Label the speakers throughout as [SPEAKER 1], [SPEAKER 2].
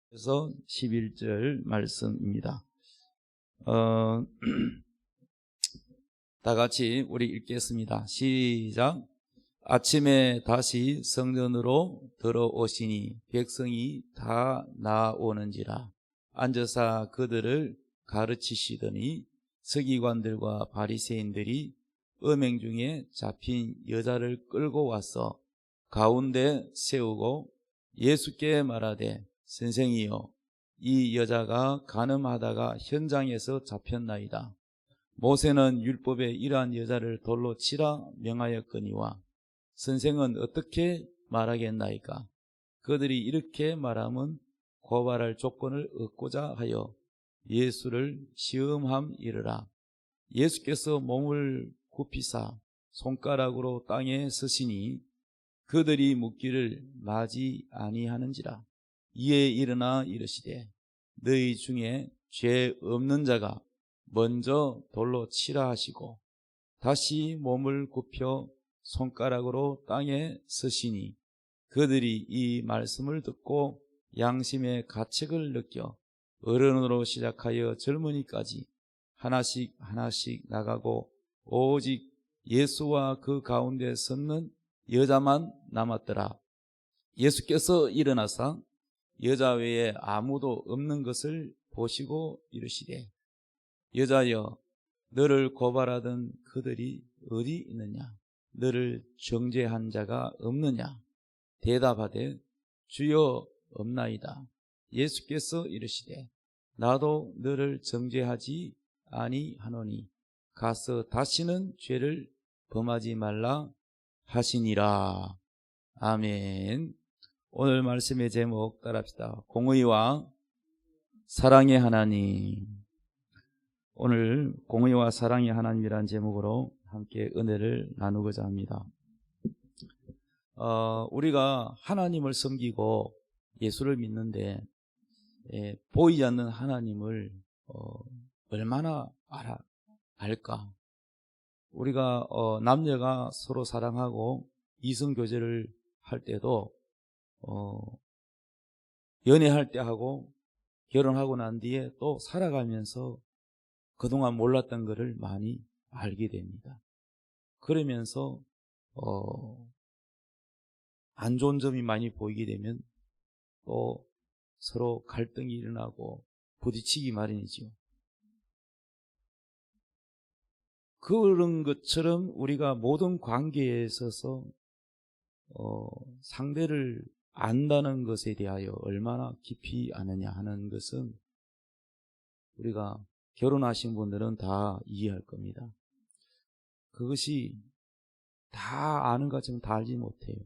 [SPEAKER 1] 그래서 11절 말씀입니다. 다 같이 우리 읽겠습니다. 시작. 아침에 다시 성전으로 들어오시니 백성이 다 나오는지라 앉아서 그들을 가르치시더니 서기관들과 바리새인들이 음행 중에 잡힌 여자를 끌고 와서 가운데 세우고 예수께 말하되 선생이여, 이 여자가 간음하다가 현장에서 잡혔나이다. 모세는 율법에 이러한 여자를 돌로 치라 명하였거니와 선생은 어떻게 말하겠나이까? 그들이 이렇게 말하면 고발할 조건을 얻고자 하여 예수를 시험함이르라. 예수께서 몸을 굽히사 손가락으로 땅에 서시니 그들이 묻기를 마지 아니하는지라. 이에 일어나 이르시되 너희 중에 죄 없는 자가 먼저 돌로 치라 하시고 다시 몸을 굽혀 손가락으로 땅에 서시니 그들이 이 말씀을 듣고 양심의 가책을 느껴 어른으로 시작하여 젊은이까지 하나씩 하나씩 나가고 오직 예수와 그 가운데 섰는 여자만 남았더라. 예수께서 일어나사 여자 외에 아무도 없는 것을 보시고 이르시되 여자여, 너를 고발하던 그들이 어디 있느냐? 너를 정죄한 자가 없느냐? 대답하되 주여 없나이다. 예수께서 이르시되 나도 너를 정죄하지 아니하노니 가서 다시는 죄를 범하지 말라 하시니라. 아멘. 오늘 말씀의 제목 따라합시다. 공의와 사랑의 하나님. 오늘 공의와 사랑의 하나님이라는 제목으로 함께 은혜를 나누고자 합니다. 우리가 하나님을 섬기고 예수를 믿는데 보이지 않는 하나님을 얼마나 알까? 우리가 남녀가 서로 사랑하고 이성교제를 할 때도 연애할 때 하고 결혼하고 난 뒤에 또 살아가면서 그동안 몰랐던 것을 많이 알게 됩니다. 그러면서 안 좋은 점이 많이 보이게 되면 또 서로 갈등이 일어나고 부딪히기 마련이죠. 그런 것처럼 우리가 모든 관계에 있어서 상대를 안다는 것에 대하여 얼마나 깊이 아느냐 하는 것은 우리가 결혼하신 분들은 다 이해할 겁니다. 그것이 다 아는 것처럼 다 알지 못해요.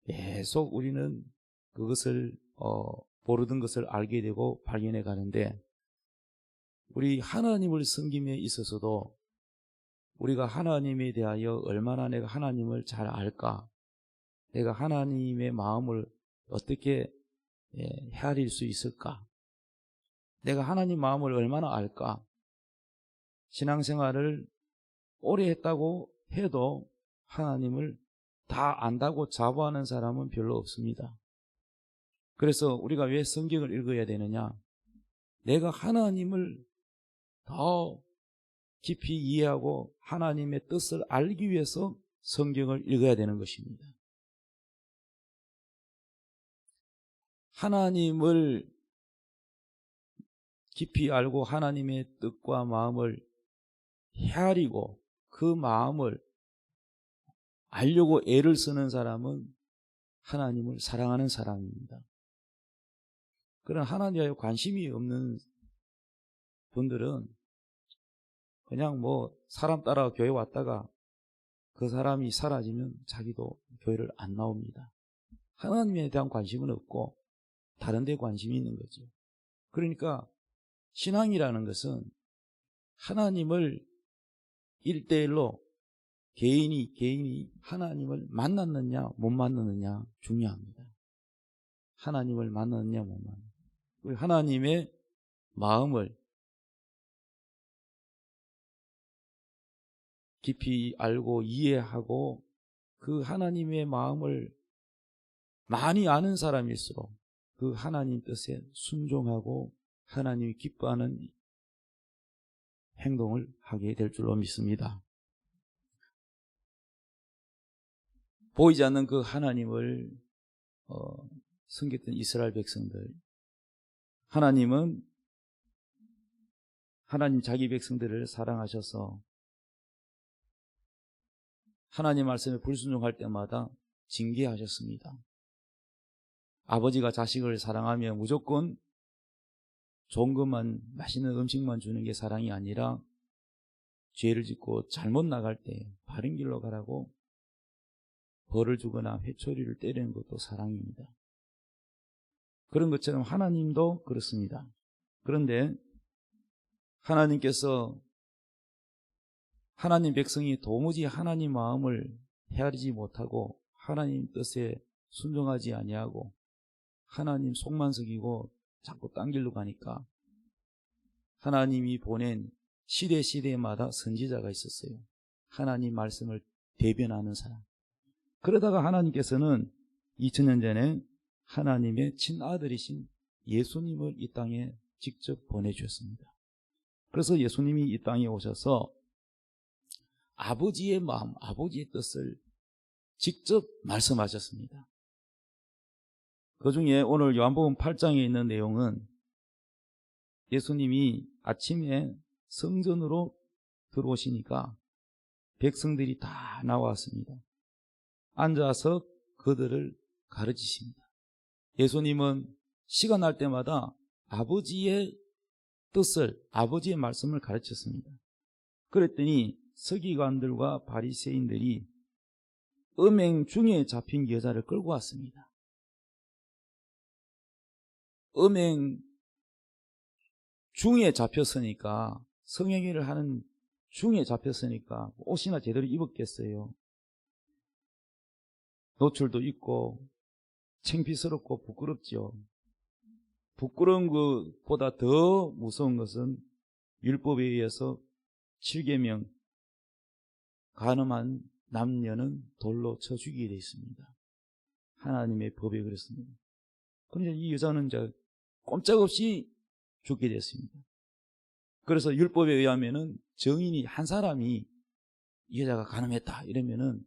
[SPEAKER 1] 계속 우리는 그것을 모르던 것을 알게 되고 발견해 가는데 우리 하나님을 섬김에 있어서도 우리가 하나님에 대하여 얼마나 내가 하나님을 잘 알까? 내가 하나님의 마음을 어떻게 헤아릴 수 있을까? 내가 하나님 마음을 얼마나 알까? 신앙생활을 오래 했다고 해도 하나님을 다 안다고 자부하는 사람은 별로 없습니다. 그래서 우리가 왜 성경을 읽어야 되느냐? 내가 하나님을 더 깊이 이해하고 하나님의 뜻을 알기 위해서 성경을 읽어야 되는 것입니다. 하나님을 깊이 알고 하나님의 뜻과 마음을 헤아리고 그 마음을 알려고 애를 쓰는 사람은 하나님을 사랑하는 사람입니다. 그런 하나님에 관심이 없는 분들은 그냥 사람 따라 교회 왔다가 그 사람이 사라지면 자기도 교회를 안 나옵니다. 하나님에 대한 관심은 없고 다른 데 관심이 있는 거죠. 그러니까 신앙이라는 것은 하나님을 1대1로 개인이 하나님을 만났느냐 못 만났느냐 중요합니다. 하나님을 만났느냐 못 만났느냐. 우리 하나님의 마음을 깊이 알고 이해하고 그 하나님의 마음을 많이 아는 사람일수록 그 하나님 뜻에 순종하고 하나님이 기뻐하는 행동을 하게 될 줄로 믿습니다. 보이지 않는 그 하나님을 섬겼던 이스라엘 백성들, 하나님은 하나님 자기 백성들을 사랑하셔서 하나님 말씀에 불순종할 때마다 징계하셨습니다. 아버지가 자식을 사랑하면 무조건 좋은 것만, 맛있는 음식만 주는 게 사랑이 아니라 죄를 짓고 잘못 나갈 때 바른 길로 가라고 벌을 주거나 회초리를 때리는 것도 사랑입니다. 그런 것처럼 하나님도 그렇습니다. 그런데 하나님께서 하나님 백성이 도무지 하나님 마음을 헤아리지 못하고 하나님 뜻에 순종하지 아니하고 하나님 속만 속이고 자꾸 딴 길로 가니까 하나님이 보낸 시대마다 선지자가 있었어요. 하나님 말씀을 대변하는 사람. 그러다가 하나님께서는 2000년 전에 하나님의 친아들이신 예수님을 이 땅에 직접 보내주셨습니다. 그래서 예수님이 이 땅에 오셔서 아버지의 마음, 아버지의 뜻을 직접 말씀하셨습니다. 그 중에 오늘 요한복음 8장에 있는 내용은 예수님이 아침에 성전으로 들어오시니까 백성들이 다 나왔습니다. 앉아서 그들을 가르치십니다. 예수님은 시간 날 때마다 아버지의 뜻을, 아버지의 말씀을 가르쳤습니다. 그랬더니 서기관들과 바리새인들이 음행 중에 잡힌 여자를 끌고 왔습니다. 음행 중에 잡혔으니까, 성행위를 하는 중에 잡혔으니까 옷이나 제대로 입었겠어요. 노출도 있고 창피스럽고 부끄럽죠. 부끄러운 것보다 더 무서운 것은 율법에 의해서 7계명 간음한 남녀는 돌로 쳐 죽이게 되어 있습니다. 하나님의 법에 그렇습니다. 그런데 이 여자는 이제 꼼짝없이 죽게 됐습니다. 그래서 율법에 의하면은 정인이 한 사람이 이 여자가 간음했다 이러면은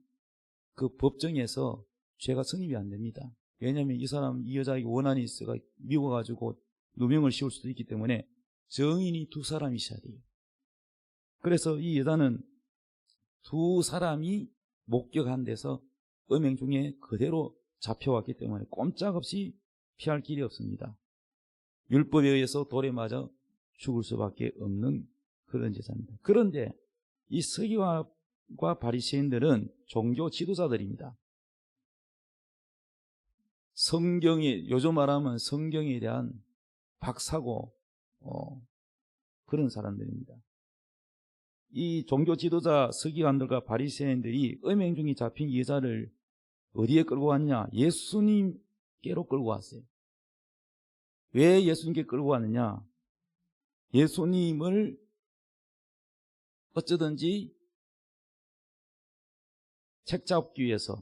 [SPEAKER 1] 그 법정에서 죄가 성립이 안 됩니다. 왜냐하면 이 여자에게 원한이 있어가 미워가지고 누명을 씌울 수도 있기 때문에 정인이 두 사람이 있어야 돼요. 그래서 이 여자는 두 사람이 목격한 데서 음행 중에 그대로 잡혀왔기 때문에 꼼짝없이 피할 길이 없습니다. 율법에 의해서 돌에 맞아 죽을 수밖에 없는 그런 제사입니다. 그런데 이 서기관과 바리새인들은 종교 지도자들입니다. 성경에, 요즘 말하면 성경에 대한 박사고 그런 사람들입니다. 이 종교 지도자 서기관들과 바리새인들이 음행 중에 잡힌 여자를 어디에 끌고 왔냐? 예수님께로 끌고 왔어요. 왜 예수님께 끌고 왔느냐? 예수님을 어쩌든지 책잡기 위해서,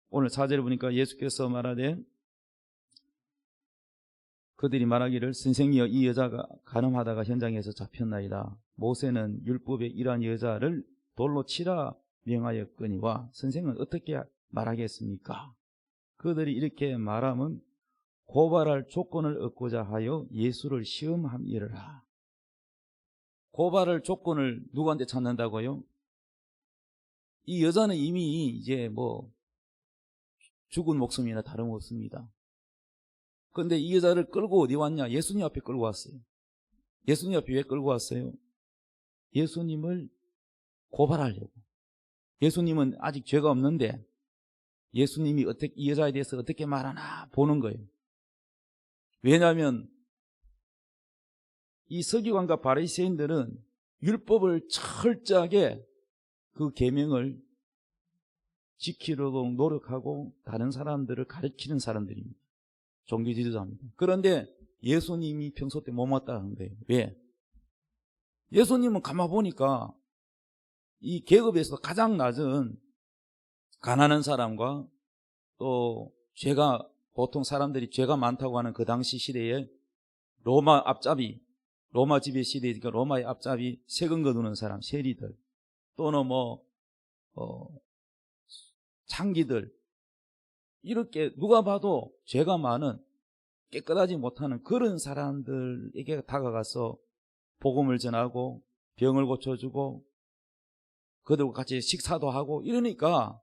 [SPEAKER 1] 오늘 4절에 보니까 예수께서 말하되 그들이 말하기를 선생이여 이 여자가 간음하다가 현장에서 잡혔나이다. 모세는 율법에 이러한 여자를 돌로 치라 명하였거니와 선생은 어떻게 말하겠습니까? 그들이 이렇게 말하면 고발할 조건을 얻고자 하여 예수를 시험함이라. 고발할 조건을 누구한테 찾는다고요? 이 여자는 이미 이제 죽은 목숨이나 다름없습니다. 그런데 이 여자를 끌고 어디 왔냐? 예수님 앞에 끌고 왔어요. 예수님 앞에 왜 끌고 왔어요? 예수님을 고발하려고. 예수님은 아직 죄가 없는데 예수님이 이 여자에 대해서 어떻게 말하나 보는 거예요. 왜냐하면 이 서기관과 바리새인들은 율법을 철저하게 그 계명을 지키려고 노력하고 다른 사람들을 가르치는 사람들입니다. 종교 지도자입니다. 그런데 예수님이 평소 때 못마땅한 거예요. 왜? 예수님은 가만 보니까 이 계급에서 가장 낮은 가난한 사람과 또 죄가 보통 사람들이 죄가 많다고 하는 그 당시 시대에 로마 앞잡이, 로마 지배 시대니까 로마의 앞잡이, 세금 거두는 사람, 세리들, 또는 창기들, 이렇게 누가 봐도 죄가 많은, 깨끗하지 못하는 그런 사람들에게 다가가서 복음을 전하고 병을 고쳐주고 그들과 같이 식사도 하고 이러니까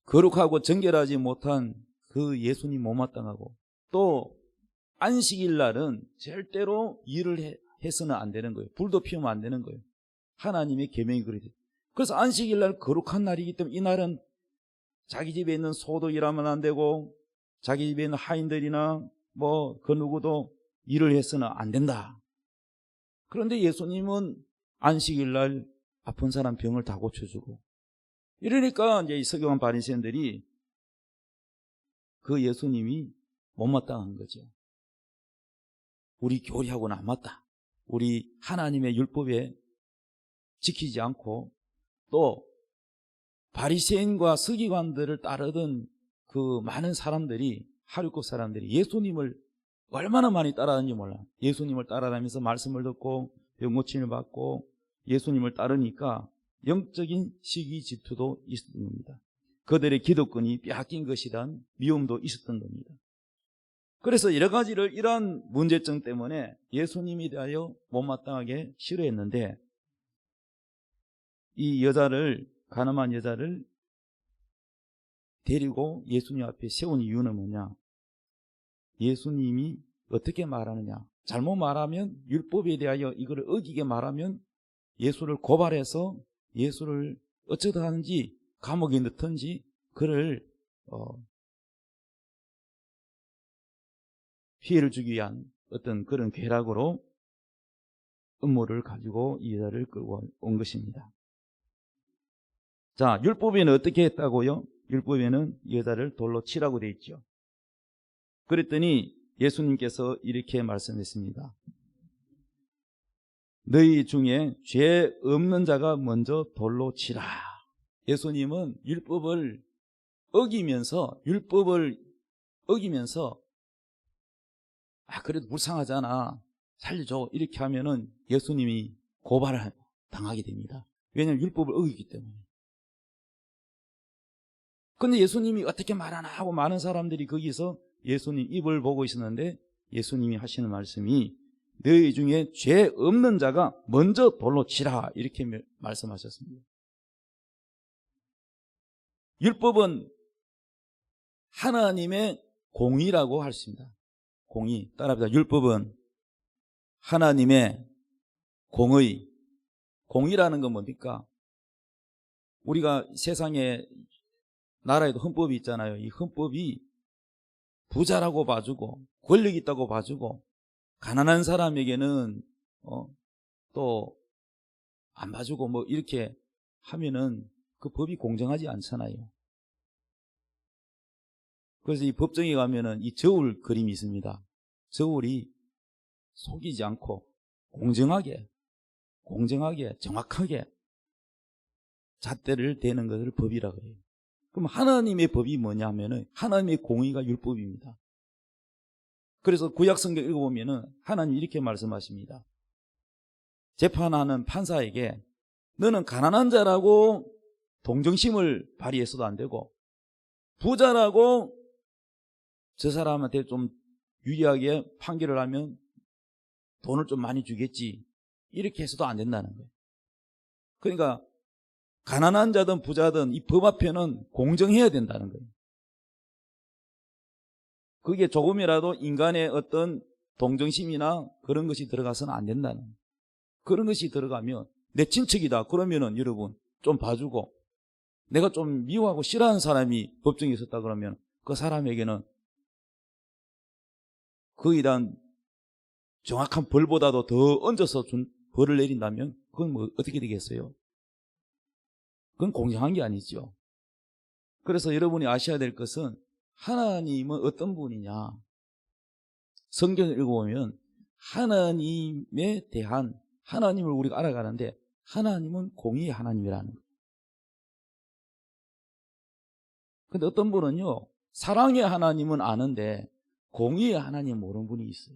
[SPEAKER 1] 거룩하고 정결하지 못한 그 예수님 못마땅하고, 또 안식일 날은 절대로 일을 해서는 안 되는 거예요. 불도 피우면 안 되는 거예요. 하나님의 계명이 그래요. 그래서 안식일 날 거룩한 날이기 때문에 이 날은 자기 집에 있는 소도 일하면 안 되고 자기 집에 있는 하인들이나 그 누구도 일을 해서는 안 된다. 그런데 예수님은 안식일 날 아픈 사람 병을 다 고쳐주고, 이러니까 이제 이 서기관 바리새인들이 그 예수님이 못마땅한 거죠. 우리 교리하고는 안 맞다. 우리 하나님의 율법에 지키지 않고 또 바리새인과 서기관들을 따르던 그 많은 사람들이, 하류급 사람들이 예수님을 얼마나 많이 따라하는지 몰라. 예수님을 따라다니면서 말씀을 듣고 병 고침을 받고 예수님을 따르니까 영적인 시기 질투도 있었던 겁니다. 그들의 기득권이 빼앗긴 것이란 미움도 있었던 겁니다. 그래서 여러 가지를 이러한 문제점 때문에 예수님에 대하여 못마땅하게 싫어했는데, 이 여자를, 가늠한 여자를 데리고 예수님 앞에 세운 이유는 뭐냐? 예수님이 어떻게 말하느냐? 잘못 말하면, 율법에 대하여 이거를 어기게 말하면 예수를 고발해서 예수를 어쩌다 하는지 감옥에 넣든지 그를 피해를 주기 위한 어떤 그런 괴락으로 음모를 가지고 이 여자를 끌고 온 것입니다. 자, 율법에는 어떻게 했다고요? 율법에는 이 여자를 돌로 치라고 되어 있죠. 그랬더니 예수님께서 이렇게 말씀했습니다. 너희 중에 죄 없는 자가 먼저 돌로 치라. 예수님은 율법을 어기면서 그래도 불쌍하잖아, 살려줘, 이렇게 하면은 예수님이 고발을 당하게 됩니다. 왜냐하면 율법을 어기기 때문에. 근데 예수님이 어떻게 말하나 하고 많은 사람들이 거기서 예수님 입을 보고 있었는데, 예수님이 하시는 말씀이 너희 중에 죄 없는 자가 먼저 돌로 치라, 이렇게 말씀하셨습니다. 율법은 하나님의 공의라고 할 수 있습니다. 공의. 따라합니다. 율법은 하나님의 공의. 공의라는 건 뭡니까? 우리가 세상에, 나라에도 헌법이 있잖아요. 이 헌법이 부자라고 봐주고 권력 있다고 봐주고 가난한 사람에게는 또 안 봐주고 이렇게 하면은 그 법이 공정하지 않잖아요. 그래서 이 법정에 가면은 이 저울 그림이 있습니다. 저울이 속이지 않고 공정하게 정확하게 잣대를 대는 것을 법이라고 해요. 그럼 하나님의 법이 뭐냐 하면은 하나님의 공의가 율법입니다. 그래서 구약성경 읽어보면은 하나님이 이렇게 말씀하십니다. 재판하는 판사에게 너는 가난한 자라고 동정심을 발휘해서도 안 되고, 부자라고 저 사람한테 좀 유리하게 판결을 하면 돈을 좀 많이 주겠지, 이렇게 해서도 안 된다는 거예요. 그러니까 가난한 자든 부자든 이 법 앞에는 공정해야 된다는 거예요. 그게 조금이라도 인간의 어떤 동정심이나 그런 것이 들어가서는 안 된다는 거예요. 그런 것이 들어가면 내 친척이다 그러면은 여러분 좀 봐주고, 내가 좀 미워하고 싫어하는 사람이 법정에 있었다 그러면 그 사람에게는 그에 대한 정확한 벌보다도 더 얹어서 준 벌을 내린다면 그건 어떻게 되겠어요? 그건 공정한 게 아니죠. 그래서 여러분이 아셔야 될 것은 하나님은 어떤 분이냐. 성경을 읽어보면 하나님에 대한, 하나님을 우리가 알아가는데 하나님은 공의의 하나님이라는 거예요. 근데 어떤 분은요, 사랑의 하나님은 아는데 공의의 하나님 모르는 분이 있어요.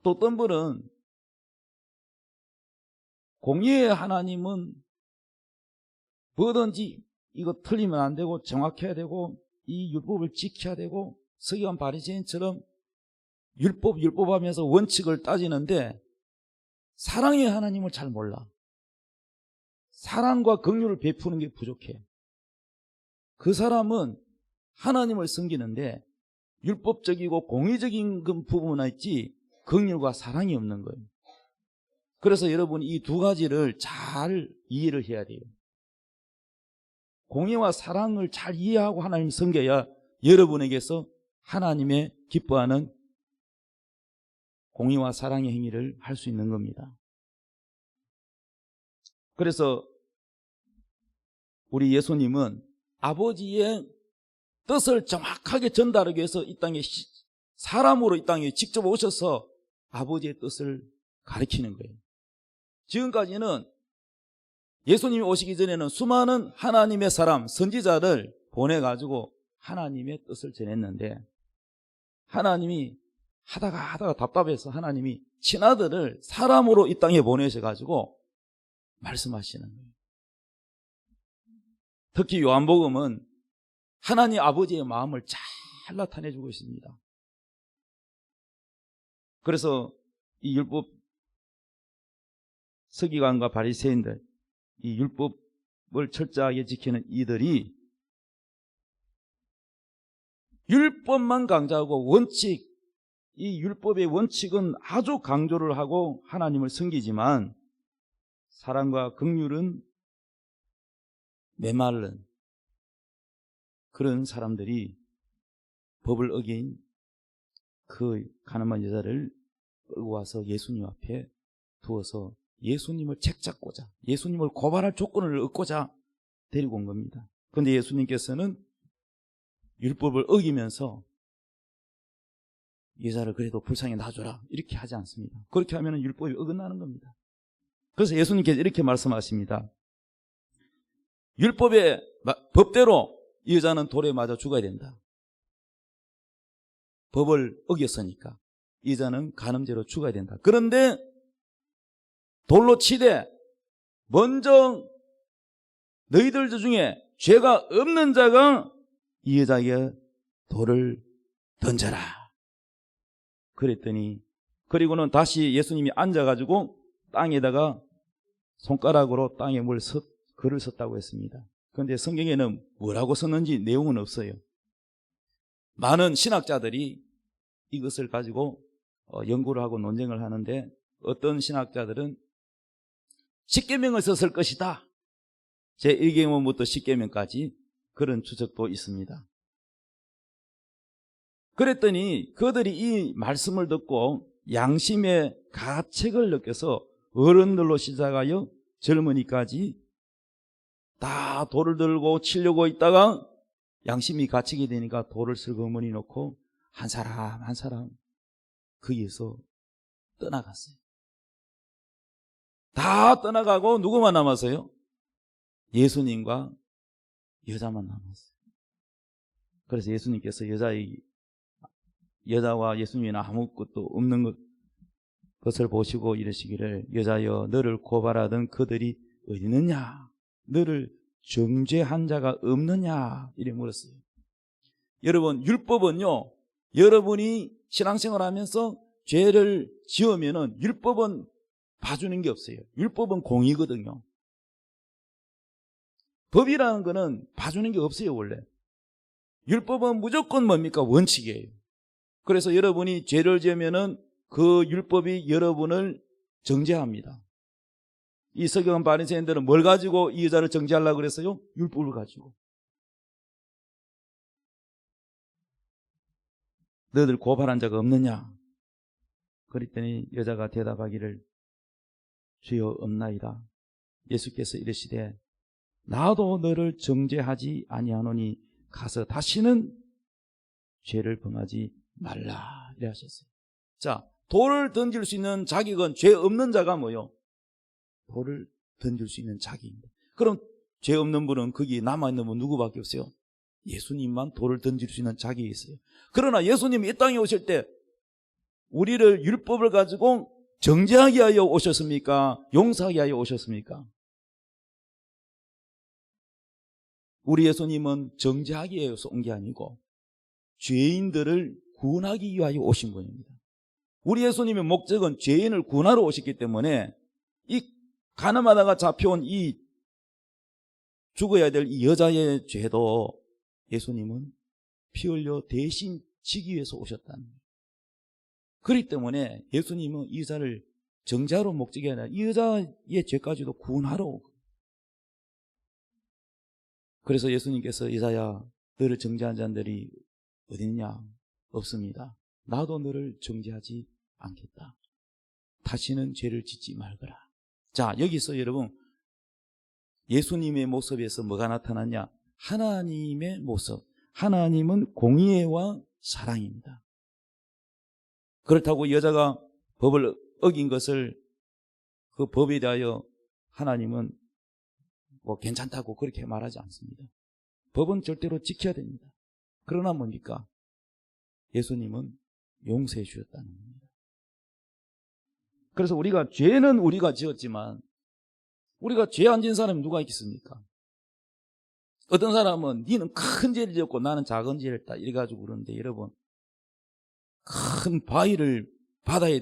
[SPEAKER 1] 또 어떤 분은 공의의 하나님은 뭐든지 이거 틀리면 안 되고 정확해야 되고 이 율법을 지켜야 되고 서기관 바리새인처럼 율법 하면서 원칙을 따지는데 사랑의 하나님을 잘 몰라. 사랑과 긍휼을 베푸는 게 부족해. 그 사람은 하나님을 섬기는데 율법적이고 공의적인 부분은 있지 긍휼과 사랑이 없는 거예요. 그래서 여러분 이 두 가지를 잘 이해를 해야 돼요. 공의와 사랑을 잘 이해하고 하나님을 섬겨야 여러분에게서 하나님의 기뻐하는 공의와 사랑의 행위를 할 수 있는 겁니다. 그래서 우리 예수님은 아버지의 뜻을 정확하게 전달하기 위해서 이 땅에 사람으로 이 땅에 직접 오셔서 아버지의 뜻을 가르치는 거예요. 지금까지는 예수님이 오시기 전에는 수많은 하나님의 사람, 선지자를 보내가지고 하나님의 뜻을 전했는데 하나님이 하다가 답답해서 하나님이 친아들을 사람으로 이 땅에 보내셔가지고 말씀하시는 거예요. 특히 요한복음은 하나님 아버지의 마음을 잘 나타내주고 있습니다. 그래서 이 율법 서기관과 바리새인들, 이 율법을 철저하게 지키는 이들이 율법만 강조하고 원칙, 이 율법의 원칙은 아주 강조를 하고 하나님을 섬기지만 사랑과 긍휼은 메마른 그런 사람들이 법을 어긴 그 가늠한 여자를 끌고 와서 예수님 앞에 두어서 예수님을 책잡고자, 예수님을 고발할 조건을 얻고자 데리고 온 겁니다. 그런데 예수님께서는 율법을 어기면서 여자를 그래도 불쌍히 놔줘라 이렇게 하지 않습니다. 그렇게 하면 율법이 어긋나는 겁니다. 그래서 예수님께서 이렇게 말씀하십니다. 율법의 법대로 이 여자는 돌에 맞아 죽어야 된다. 법을 어겼으니까 이 여자는 간음죄로 죽어야 된다. 그런데 돌로 치되 먼저 너희들 중에 죄가 없는 자가 이 여자에게 돌을 던져라. 그랬더니 그리고는 다시 예수님이 앉아가지고 땅에다가 손가락으로 땅에 글을 썼다고 했습니다. 그런데 성경에는 뭐라고 썼는지 내용은 없어요. 많은 신학자들이 이것을 가지고 연구를 하고 논쟁을 하는데 어떤 신학자들은 10계명을 썼을 것이다. 제1계명부터 10계명까지 그런 추측도 있습니다. 그랬더니 그들이 이 말씀을 듣고 양심의 가책을 느껴서 어른들로 시작하여 젊은이까지 다 돌을 들고 치려고 있다가 양심이 갇히게 되니까 돌을 슬그머니 놓고 한 사람 한 사람 거기에서 떠나갔어요. 다 떠나가고 누구만 남았어요? 예수님과 여자만 남았어요. 그래서 예수님께서 여자와 예수님이 아무것도 없는 것을 보시고 이러시기를 여자여 너를 고발하던 그들이 어디 있느냐? 너를 정죄한 자가 없느냐? 이래 물었어요. 여러분 율법은요, 여러분이 신앙생활 하면서 죄를 지으면은 율법은 봐주는 게 없어요. 율법은 공의거든요. 법이라는 거는 봐주는 게 없어요. 원래 율법은 무조건 뭡니까? 원칙이에요. 그래서 여러분이 죄를 지으면은 그 율법이 여러분을 정죄합니다. 이 서기관 바리새인들은 뭘 가지고 이 여자를 정죄하려고 그랬어요? 율법을 가지고. 너희들 고발한 자가 없느냐? 그랬더니 여자가 대답하기를 주여 없나이다. 예수께서 이르시되 나도 너를 정죄하지 아니하노니 가서 다시는 죄를 범하지 말라 이래 하셨어요. 자, 돌을 던질 수 있는 자격은 죄 없는 자가 뭐요? 돌을 던질 수 있는 자격입니다. 그럼 죄 없는 분은 거기 남아있는 분 누구밖에 없어요? 예수님만 돌을 던질 수 있는 자격이 있어요. 그러나 예수님이 이 땅에 오실 때 우리를 율법을 가지고 정죄하게 하여 오셨습니까? 용서하게 하여 오셨습니까? 우리 예수님은 정죄하기 위해서 온 게 아니고 죄인들을 구원하기 위하여 오신 분입니다. 우리 예수님의 목적은 죄인을 구원하러 오셨기 때문에 이 가늠하다가 잡혀온 이 죽어야 될 이 여자의 죄도 예수님은 피 흘려 대신 지기 위해서 오셨다는 거예요. 그렇기 때문에 예수님은 이 여자를 정죄하러 목적이 아니라 이 여자의 죄까지도 구원하러 오고, 그래서 예수님께서 여자야 너를 정죄한 자들이 어디 있냐? 없습니다. 나도 너를 정죄하지 않겠다. 다시는 죄를 짓지 말거라. 자, 여기서 여러분 예수님의 모습에서 뭐가 나타났냐? 하나님의 모습. 하나님은 공의와 사랑입니다. 그렇다고 여자가 법을 어긴 것을 그 법에 대하여 하나님은 뭐 괜찮다고 그렇게 말하지 않습니다. 법은 절대로 지켜야 됩니다. 그러나 뭡니까? 예수님은 용서해 주셨다는 겁니다. 그래서 우리가 죄는 우리가 지었지만 우리가 죄 안 지은 사람이 누가 있겠습니까? 어떤 사람은 니는 큰 죄를 지었고 나는 작은 죄를 했다 이래가지고 그러는데, 여러분 큰 바위를 바다에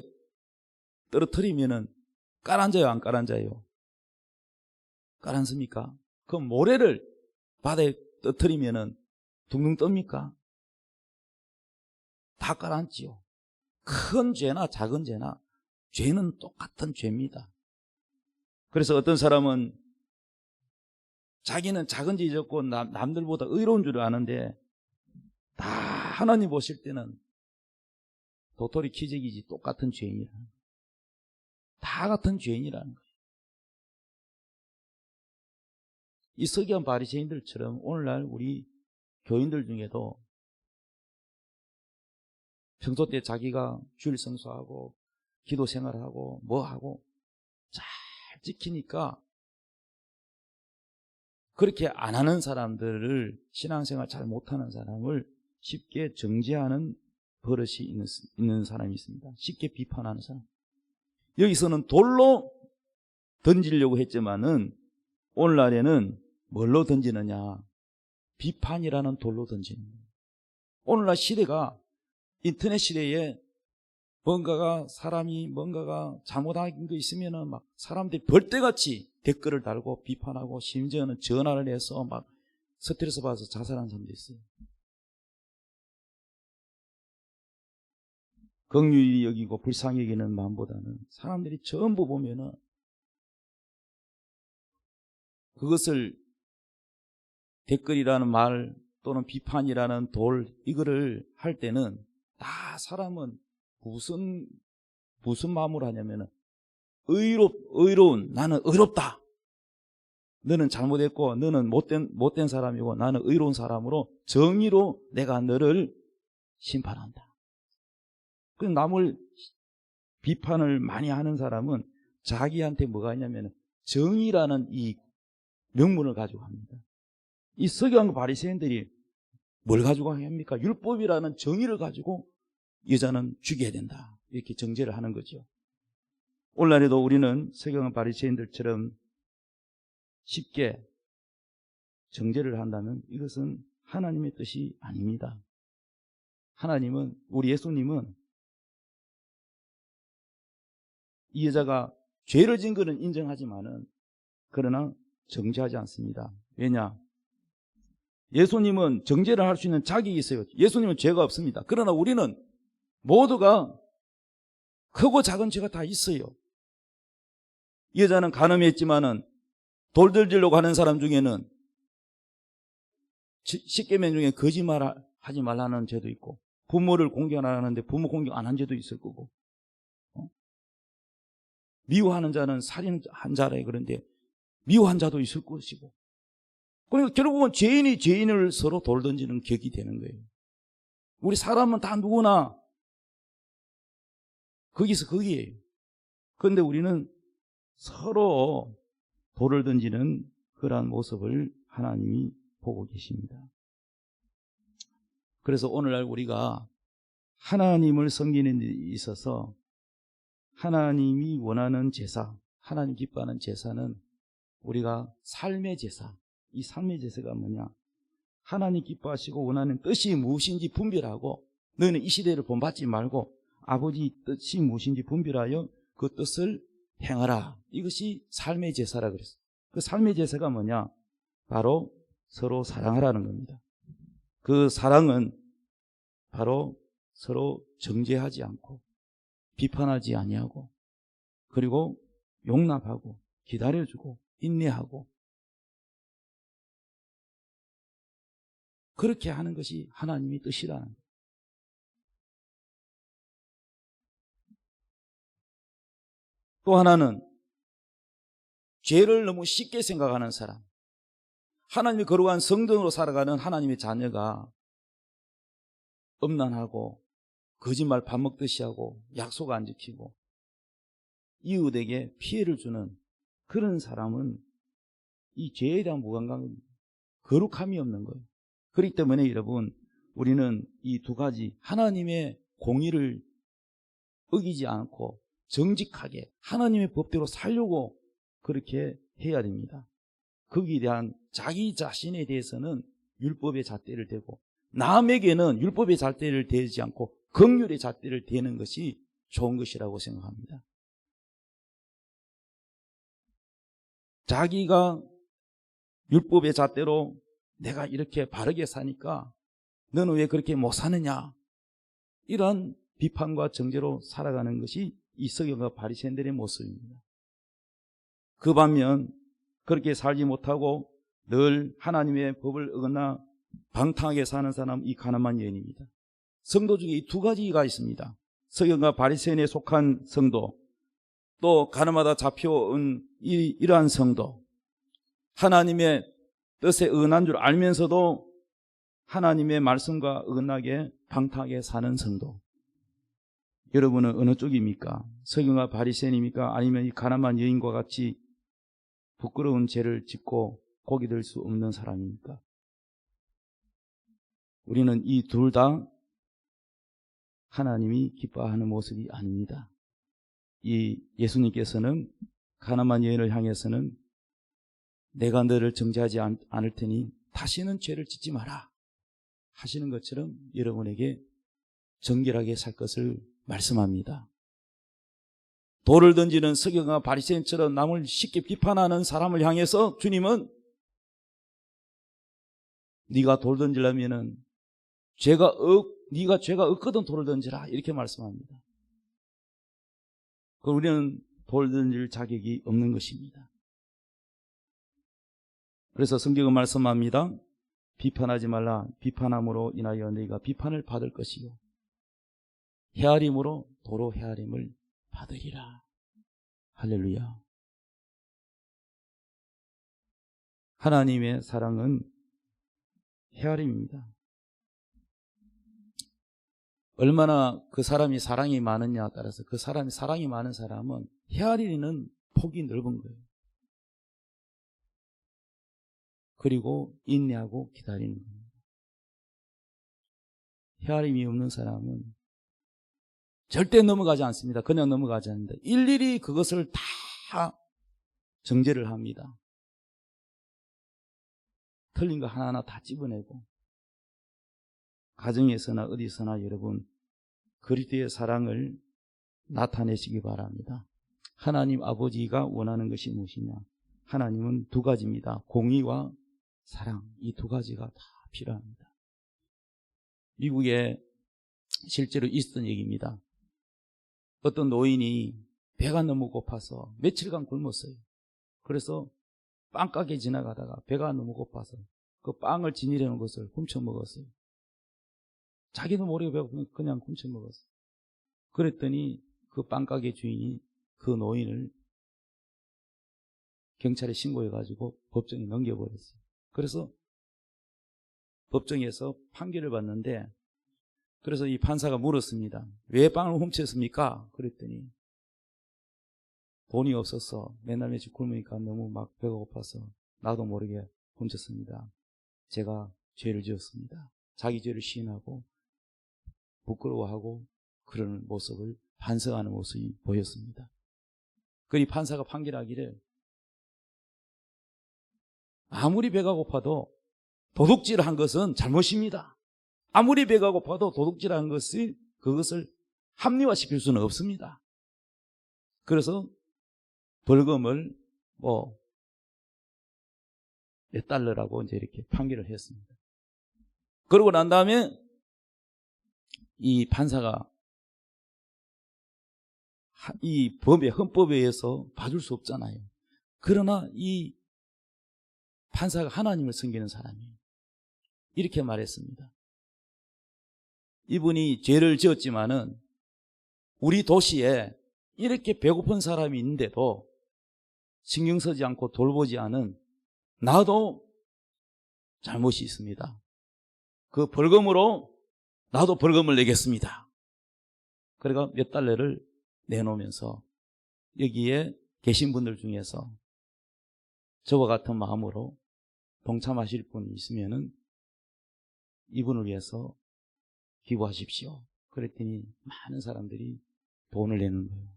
[SPEAKER 1] 떨어뜨리면은 깔아앉아요, 안 깔아앉아요? 깔아앉습니까? 그럼 모래를 바다에 떨어뜨리면은 둥둥 떱니까? 다 깔아앉지요. 큰 죄나 작은 죄나 죄는 똑같은 죄입니다. 그래서 어떤 사람은 자기는 작은 죄 짓고 남들보다 의로운 줄 아는데 다 하나님 보실 때는 도토리 키재기지 똑같은 죄인이라는 거예요. 다 같은 죄인이라는 거예요. 이 서기관 바리새인들처럼 오늘날 우리 교인들 중에도 평소 때 자기가 주일 성수하고 기도 생활하고 뭐하고 잘 지키니까 그렇게 안 하는 사람들을, 신앙생활 잘 못하는 사람을 쉽게 정죄하는 버릇이 있는 사람이 있습니다. 쉽게 비판하는 사람. 여기서는 돌로 던지려고 했지만은 오늘날에는 뭘로 던지느냐? 비판이라는 돌로 던지는 거예요. 오늘날 시대가 인터넷 시대에 사람이 뭔가가 잘못한 게 있으면은 막 사람들이 벌떼같이 댓글을 달고 비판하고 심지어는 전화를 해서 막 스트레스 받아서 자살하는 사람도 있어요. 긍휼히 여기고 불쌍히 여기는 마음보다는 사람들이 전부 보면은 그것을 댓글이라는 말 또는 비판이라는 돌, 이거를 할 때는 다 사람은 무슨 마음으로 하냐면은 의로운, 나는 의롭다. 너는 잘못했고 너는 못된 사람이고 나는 의로운 사람으로 정의로 내가 너를 심판한다. 그 남을 비판을 많이 하는 사람은 자기한테 뭐가 있냐면 정의라는 이 명분을 가지고 합니다. 이 서기관과 바리새인들이 뭘 가지고 합니까? 율법이라는 정의를 가지고 여자는 죽여야 된다, 이렇게 정죄를 하는 거죠. 오늘날에도 우리는 서기관과 바리새인들처럼 쉽게 정죄를 한다면 이것은 하나님의 뜻이 아닙니다. 하나님은, 우리 예수님은 이 여자가 죄를 진 것은 인정하지만은 그러나 정죄하지 않습니다. 왜냐? 예수님은 정죄를 할 수 있는 자격이 있어요. 예수님은 죄가 없습니다. 그러나 우리는 모두가 크고 작은 죄가 다 있어요. 이 여자는 간음했지만은 돌 던지려고 하는 사람 중에는 십계명 중에 거짓말하지 말라는 죄도 있고, 부모를 공경 안 하는데 부모 공경 안 한 죄도 있을 거고, 미워하는 자는 살인한 자래, 그런데 미워한 자도 있을 것이고, 그러니까 결국은 죄인이 죄인을 서로 돌 던지는 격이 되는 거예요. 우리 사람은 다 누구나 거기서 거기에요. 그런데 우리는 서로 돌을 던지는 그러한 모습을 하나님이 보고 계십니다. 그래서 오늘날 우리가 하나님을 섬기는 데 있어서 하나님이 원하는 제사, 하나님 기뻐하는 제사는 우리가 삶의 제사, 이 삶의 제사가 뭐냐? 하나님 기뻐하시고 원하는 뜻이 무엇인지 분별하고, 너는 이 시대를 본받지 말고 아버지 뜻이 무엇인지 분별하여 그 뜻을 행하라. 이것이 삶의 제사라 그랬어요. 그 삶의 제사가 뭐냐? 바로 서로 사랑하라는 겁니다. 그 사랑은 바로 서로 정죄하지 않고 비판하지 아니하고, 그리고 용납하고 기다려주고 인내하고, 그렇게 하는 것이 하나님의 뜻이라는 거예요. 또 하나는 죄를 너무 쉽게 생각하는 사람, 하나님의 거룩한 성전으로 살아가는 하나님의 자녀가 음란하고 거짓말 밥 먹듯이 하고 약속 안 지키고 이웃에게 피해를 주는 그런 사람은 이 죄에 대한 무감각입니다. 거룩함이 없는 거예요. 그렇기 때문에 여러분, 우리는 이 두 가지 하나님의 공의를 어기지 않고 정직하게 하나님의 법대로 살려고 그렇게 해야 됩니다. 거기에 대한 자기 자신에 대해서는 율법의 잣대를 대고, 남에게는 율법의 잣대를 대지 않고 긍휼의 잣대를 대는 것이 좋은 것이라고 생각합니다. 자기가 율법의 잣대로 내가 이렇게 바르게 사니까 너는 왜 그렇게 못 사느냐, 이런 비판과 정죄로 살아가는 것이 이 서기관과 바리새인들의 모습입니다. 그 반면 그렇게 살지 못하고 늘 하나님의 법을 어긋나 방탕하게 사는 사람, 이 가늠한 여인입니다. 성도 중에 이 두 가지가 있습니다. 서기관과 바리새인에 속한 성도, 또 가늠하다 잡혀온 이러한 성도, 하나님의 뜻에 어긋난 줄 알면서도 하나님의 말씀과 어긋나게 방탕하게 사는 성도. 여러분은 어느 쪽입니까? 서기관과 바리새인입니까? 아니면 이 가늠한 여인과 같이 부끄러운 죄를 짓고 고기 들 수 없는 사람입니까? 우리는 이 둘 다 하나님이 기뻐하는 모습이 아닙니다. 이 예수님께서는 가늠한 여인을 향해서는 내가 너를 정죄하지 않을 테니 다시는 죄를 짓지 마라 하시는 것처럼 여러분에게 정결하게 살 것을 말씀합니다. 돌을 던지는 서기관과 바리새인처럼 남을 쉽게 비판하는 사람을 향해서 주님은 네가 돌 던지려면은 네가 죄가 없거든 돌을 던지라, 이렇게 말씀합니다. 우리는 돌 던질 자격이 없는 것입니다. 그래서 성경은 말씀합니다. 비판하지 말라. 비판함으로 인하여 너희가 비판을 받을 것이요 헤아림으로 도로 헤아림을 받으리라. 할렐루야. 하나님의 사랑은 헤아림입니다. 얼마나 그 사람이 사랑이 많으냐에 따라서 그 사람이 사랑이 많은 사람은 헤아리는 폭이 넓은 거예요. 그리고 인내하고 기다리는 겁니다. 헤아림이 없는 사람은 절대 넘어가지 않습니다. 그냥 넘어가지 않는다. 일일이 그것을 다 정죄를 합니다. 틀린 거 하나하나 다 집어내고, 가정에서나 어디서나 여러분 그리스도의 사랑을 나타내시기 바랍니다. 하나님 아버지가 원하는 것이 무엇이냐? 하나님은 두 가지입니다. 공의와 사랑, 이 두 가지가 다 필요합니다. 미국에 실제로 있었던 얘기입니다. 어떤 노인이 배가 너무 고파서 며칠간 굶었어요. 그래서 빵가게 지나가다가 배가 너무 고파서 그 빵을 지니려 놓은 것을 훔쳐 먹었어요. 자기도 모르게 배고프면 그냥 훔쳐 먹었어요. 그랬더니 그 빵가게 주인이 그 노인을 경찰에 신고해가지고 법정에 넘겨버렸어요. 그래서 법정에서 판결을 받는데, 그래서 이 판사가 물었습니다. 왜 빵을 훔쳤습니까? 그랬더니 돈이 없어서 맨날 며칠 굶으니까 너무 막 배가 고파서 나도 모르게 훔쳤습니다. 제가 죄를 지었습니다. 자기 죄를 시인하고 부끄러워하고 그런 모습을 반성하는 모습이 보였습니다. 그리 판사가 판결하기를 아무리 배가 고파도 도둑질한 것은 잘못입니다. 아무리 배가 고파도 도둑질한 것이 그것을 합리화시킬 수는 없습니다. 그래서 벌금을 몇 달러라고 이제 이렇게 판결을 했습니다. 그러고 난 다음에 이 판사가 이 법에, 헌법에 의해서 봐줄 수 없잖아요. 그러나 이 판사가 하나님을 섬기는 사람이에요. 이렇게 말했습니다. 이분이 죄를 지었지만은 우리 도시에 이렇게 배고픈 사람이 있는데도 신경 쓰지 않고 돌보지 않은 나도 잘못이 있습니다. 그 벌금으로 나도 벌금을 내겠습니다. 그러니까 몇 달러를 내놓으면서 여기에 계신 분들 중에서 저와 같은 마음으로 동참하실 분이 있으면은 이분을 위해서 기부하십시오. 그랬더니 많은 사람들이 돈을 내는 거예요.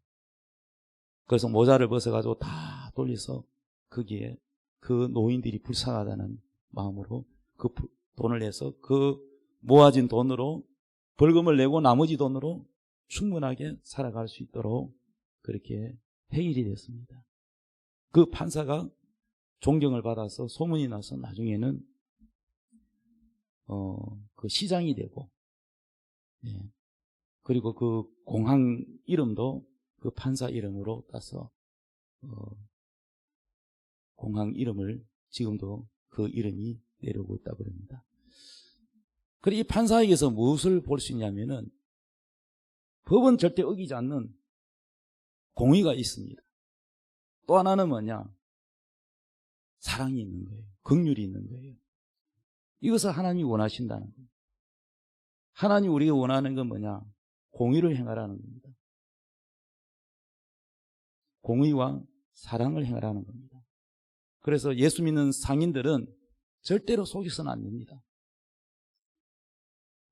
[SPEAKER 1] 그래서 모자를 벗어가지고 다 돌려서 거기에 그 노인들이 불쌍하다는 마음으로 그 돈을 내서 그 모아진 돈으로 벌금을 내고 나머지 돈으로 충분하게 살아갈 수 있도록 그렇게 해결이 됐습니다. 그 판사가 존경을 받아서 소문이 나서 나중에는 그 시장이 되고, 예. 그리고 그 공항 이름도 그 판사 이름으로 따서 공항 이름을 지금도 그 이름이 내려오고 있다고 합니다. 그리고 이 판사에게서 무엇을 볼 수 있냐면은 법은 절대 어기지 않는 공의가 있습니다. 또 하나는 뭐냐? 사랑이 있는 거예요. 긍휼이 있는 거예요. 이것을 하나님이 원하신다는 거예요. 하나님이 우리가 원하는 건 뭐냐? 공의를 행하라는 겁니다. 공의와 사랑을 행하라는 겁니다. 그래서 예수 믿는 상인들은 절대로 속여서는 안 됩니다.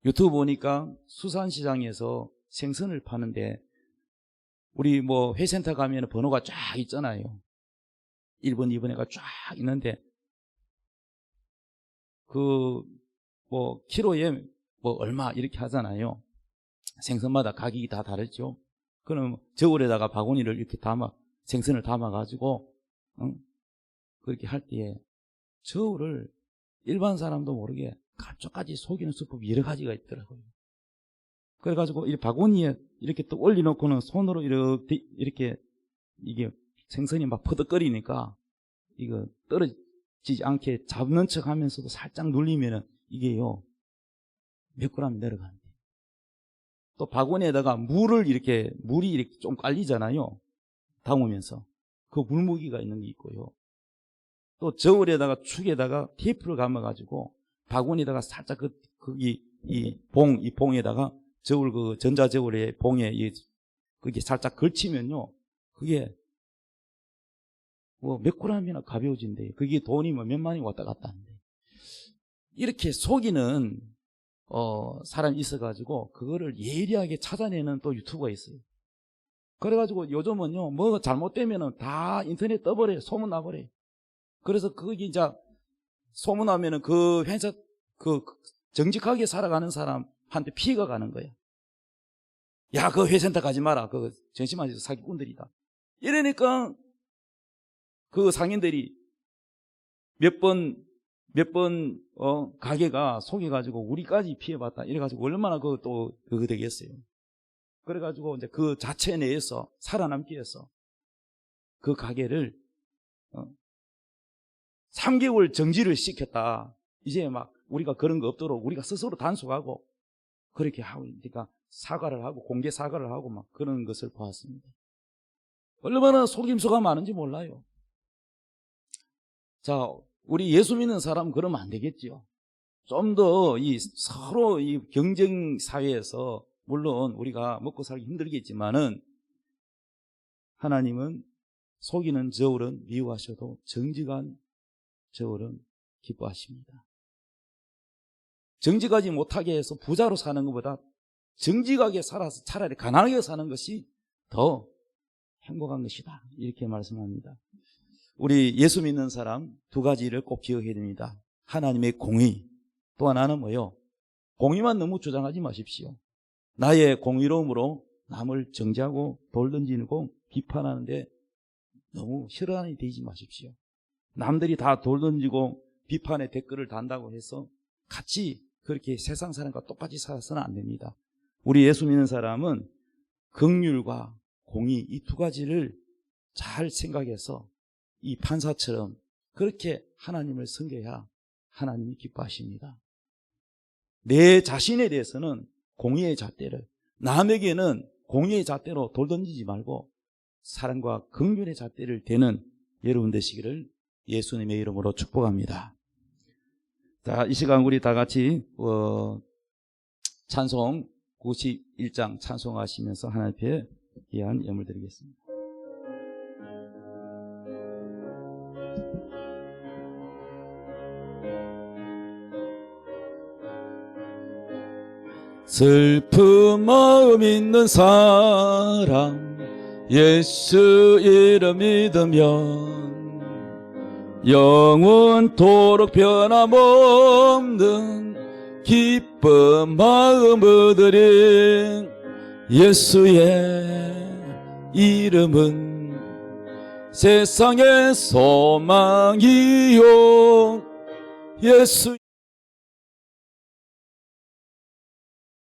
[SPEAKER 1] 유튜브 보니까 수산시장에서 생선을 파는데 우리 회센터 가면 번호가 쫙 있잖아요. 1번, 2번에가 쫙 있는데 키로에 얼마 이렇게 하잖아요. 생선마다 가격이 다 다르죠. 그럼 저울에다가 바구니를 이렇게 생선을 담아가지고 그렇게 할 때에 저울을 일반 사람도 모르게 갑자기 속이는 수법이 여러 가지가 있더라고요. 그래가지고 이 바구니에 이렇게 또 올려놓고는 손으로 이렇게 이게 생선이 막 퍼덕거리니까 이거 떨어지지 않게 잡는 척 하면서도 살짝 눌리면은 이게요 몇 그램이 내려갑니다. 또 바구니에다가 물이 이렇게 좀 깔리잖아요. 담으면서 그 물무기가 있는 게 있고요. 또 저울에다가 축에다가 테이프를 감아가지고 바구니에다가 살짝 거기 이 봉에다가 저울 전자저울의 봉에 그게 살짝 걸치면요. 그게 몇 그램이나 가벼워진대요. 그게 돈이 몇만이 왔다 갔다 하는데. 이렇게 속이는 사람이 있어가지고 그거를 예리하게 찾아내는 또 유튜버가 있어요. 그래가지고 요즘은요 잘못되면은 다 인터넷 떠버려요. 소문나버려요. 그래서 거기 이제 소문나면은 그 회사 정직하게 살아가는 사람한테 피해가 가는 거예요. 야, 그 회센터 가지 마라. 정신만 사기꾼들이다. 이러니까 그 상인들이 몇 번 가게가 속여가지고 우리까지 피해봤다. 이래가지고 얼마나 그거 되겠어요. 그래가지고 이제 그 자체 내에서 살아남기 위해서 그 가게를 3개월 정지를 시켰다. 이제 막 우리가 그런 거 없도록 우리가 스스로 단속하고 그렇게 하고 있으니까 사과를 하고 공개 사과를 하고 막 그런 것을 보았습니다. 얼마나 속임수가 많은지 몰라요. 자, 우리 예수 믿는 사람 그러면 안 되겠지요. 좀 더 서로 이 경쟁 사회에서 물론 우리가 먹고 살기 힘들겠지만은 하나님은 속이는 저울은 미워하셔도 정직한 저울은 기뻐하십니다. 정직하지 못하게 해서 부자로 사는 것보다 정직하게 살아서 차라리 가난하게 사는 것이 더 행복한 것이다. 이렇게 말씀합니다. 우리 예수 믿는 사람 두 가지를 꼭 기억해야 됩니다. 하나님의 공의, 또 하나는 뭐요? 공의만 너무 주장하지 마십시오. 나의 공의로움으로 남을 정죄하고 돌 던지고 비판하는데 너무 혈안이 되지 마십시오. 남들이 다 돌 던지고 비판의 댓글을 단다고 해서 같이 그렇게 세상 사람과 똑같이 살아서는 안 됩니다. 우리 예수 믿는 사람은 긍휼과 공의 이 두 가지를 잘 생각해서 이 판사처럼 그렇게 하나님을 섬겨야 하나님이 기뻐하십니다. 내 자신에 대해서는 공의의 잣대를, 남에게는 공의의 잣대로 돌 던지지 말고 사랑과 긍휼의 잣대를 대는 여러분 되시기를 예수님의 이름으로 축복합니다. 자, 이 시간 우리 다 같이 찬송 91장 찬송하시면서 하나님 앞에 귀한 예물 드리겠습니다. 슬픈 마음 있는 사람 예수 이름 믿으면 영원토록 변함없는 기쁜 마음 얻으리. 예수의 이름은 세상의 소망이요 예수